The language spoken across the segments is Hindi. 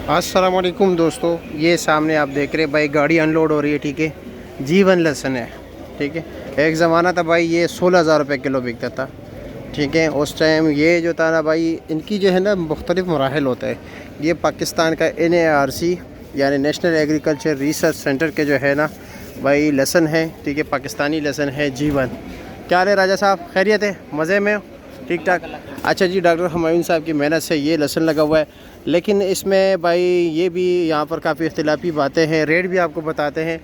अस्सलाम वालेकुम दोस्तों, ये सामने आप देख रहे हैं भाई, गाड़ी अनलोड हो रही है। ठीक है, जीवन लहसुन है। ठीक है, एक ज़माना था भाई ये 16,000 रुपये किलो बिकता था। ठीक है, उस टाइम ये जो था ना भाई, इनकी जो है ना मुख्तलिफ मराहल होता है। ये पाकिस्तान का NARC यानी नेशनल एग्रीकल्चर रिसर्च सेंटर के जो है ना भाई लहसुन है। ठीक है, पाकिस्तानी लहसुन है जीवन। क्या हाल है राजा साहब, खैरियत है, मज़े में हो? ठीक ठाक। अच्छा जी, डॉक्टर हुमायूं साहब की मेहनत से ये लहसुन लगा हुआ है। लेकिन इसमें भाई ये भी यहाँ पर काफ़ी इख्तिलाफ़ी बातें हैं, रेट भी आपको बताते हैं।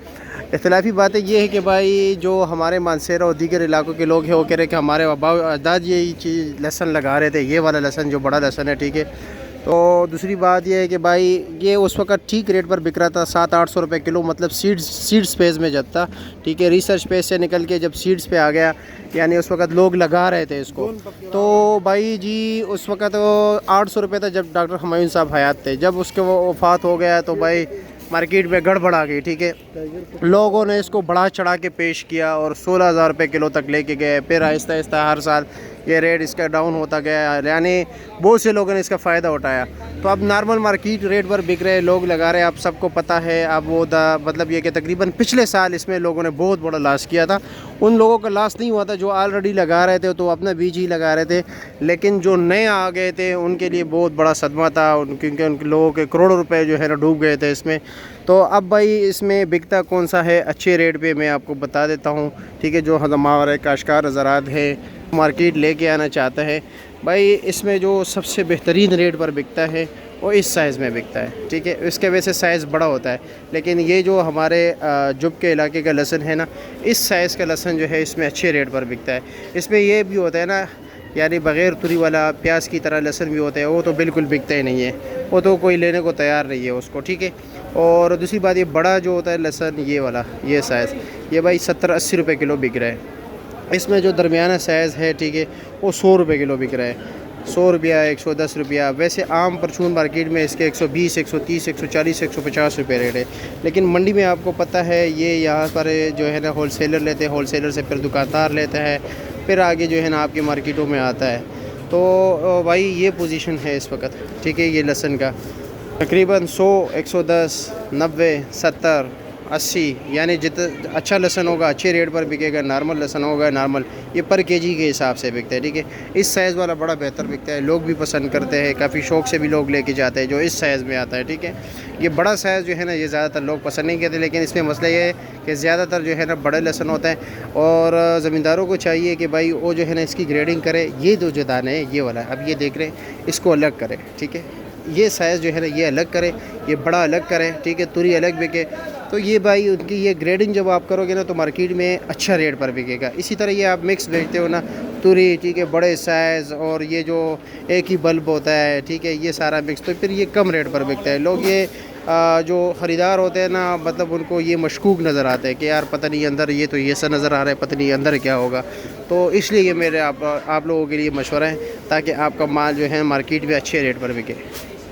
इख्तिलाफ़ी बातें ये है कि भाई जो हमारे मानसेरा और दीगर इलाकों के लोग हैं वो कह रहे हैं कि हमारे आबा अजदाद यही चीज़ लहसुन लगा रहे थे, ये वाला लहसुन जो बड़ा लहसुन है। ठीक है, तो दूसरी बात यह है कि भाई ये उस वक्त ठीक रेट पर बिक रहा था, 700-800 रुपये किलो, मतलब सीड्स पेज में जब था। ठीक है, रिसर्च पेज से निकल के जब सीड्स पे आ गया, यानी उस वक्त लोग लगा रहे थे इसको। तो भाई जी उस वक्त 800 रुपये था जब डॉक्टर हुमायूं साहब हयात थे। जब उसके वो वफ़ात हो गया तो भाई मार्केट में गड़बड़ आ गई। ठीक है, लोगों ने इसको बढ़ा चढ़ा के पेश किया और 16,000 रुपये किलो तक लेके गए। फिर आहिस्ता आहिस्ता हर साल ये रेट इसका डाउन होता गया, यानी बहुत से लोगों ने इसका फ़ायदा उठाया। तो अब नॉर्मल मार्केट रेट पर बिक रहे, लोग लगा रहे हैं। आप सबको पता है, अब वो मतलब ये कि तकरीबन पिछले साल इसमें लोगों ने बहुत बड़ा लॉस किया था। उन लोगों का लॉस नहीं हुआ था जो ऑलरेडी लगा रहे थे, तो अपना बीज ही लगा रहे थे। लेकिन जो नए आ गए थे उनके लिए बहुत बड़ा सदमा था, क्योंकि उन लोगों के करोड़ों रुपए जो है ना डूब गए थे इसमें। तो अब भाई इसमें बिकता कौन सा है अच्छे रेट पे, मैं आपको बता देता हूँ। ठीक है, जो हमारे काश्तकार हज़रात है मार्केट लेके आना चाहता है, भाई इसमें जो सबसे बेहतरीन रेट पर बिकता है वो इस साइज़ में बिकता है। ठीक है, इसके वैसे साइज़ बड़ा होता है, लेकिन ये जो हमारे जुब के इलाके का लहसुन है ना, इस साइज़ का लहसुन जो है इसमें अच्छे रेट पर बिकता है। इसमें ये भी होता है ना, यानी बग़ैर तुरी वाला प्याज की तरह लहसुन भी होता है, वो तो बिल्कुल बिकता ही नहीं है, वो तो कोई लेने को तैयार नहीं है उसको। ठीक है, और दूसरी बात ये बड़ा जो होता है लहसुन, ये वाला ये साइज़, ये भाई 70-80 रुपये किलो बिक रहा है। इसमें जो दरमियाना साइज़ है, ठीक है, वो 100 रुपये किलो बिक रहा है। 100 रुपया, 110 रुपया। वैसे आम परचून मार्केट में इसके 120, 130, 140, 150 रुपये रेट है। लेकिन मंडी में आपको पता है ये यहाँ पर जो है ना होलसेलर लेते हैं, होलसेलर से फिर दुकानदार लेते हैं, फिर आगे जो है ना आपकी मार्केटों में आता है। तो भाई ये पोजीशन है इस वक्त। ठीक है, ये लहसुन का तकरीबन 100, 110, 90, 70, 80, यानी जितना अच्छा लहसुन होगा अच्छे रेट पर बिकेगा। नॉर्मल लहसुन होगा नॉर्मल, ये पर केजी के हिसाब से बिकता है। ठीक है, इस साइज़ वाला बड़ा बेहतर बिकता है, लोग भी पसंद करते हैं, काफ़ी शौक़ से भी लोग लेके जाते हैं जो इस साइज़ में आता है। ठीक है, ये बड़ा साइज़ जो है ना ये ज़्यादातर लोग पसंद नहीं करते, लेकिन इसमें मसला ये है कि ज़्यादातर जो है ना बड़े लहसुन होता है, और ज़मींदारों को चाहिए कि भाई वो जो है ना इसकी ग्रेडिंग करे। ये जो दाने है ये वाला, अब ये देख रहे हैं, इसको अलग करें। ठीक है, ये साइज़ जो है ना ये अलग करें, ये बड़ा अलग करें। ठीक है, तुरी अलग बिके। तो ये भाई उनकी ये ग्रेडिंग जब आप करोगे ना तो मार्केट में अच्छा रेट पर बिकेगा। इसी तरह ये आप मिक्स बेचते हो ना, तुरी, ठीक है, बड़े साइज़ और ये जो एक ही बल्ब होता है, ठीक है, ये सारा मिक्स, तो फिर ये कम रेट पर बिकता है। लोग ये जो ख़रीदार होते हैं ना, मतलब उनको ये मशकूक नज़र आता है कि यार पता नहीं अंदर ये तो ये सा नज़र आ रहा है, पता नहीं अंदर क्या होगा। तो इसलिए ये मेरे आप लोगों के लिए मशवरा है, ताकि आपका माल जो है मार्केट में अच्छे रेट पर बिके।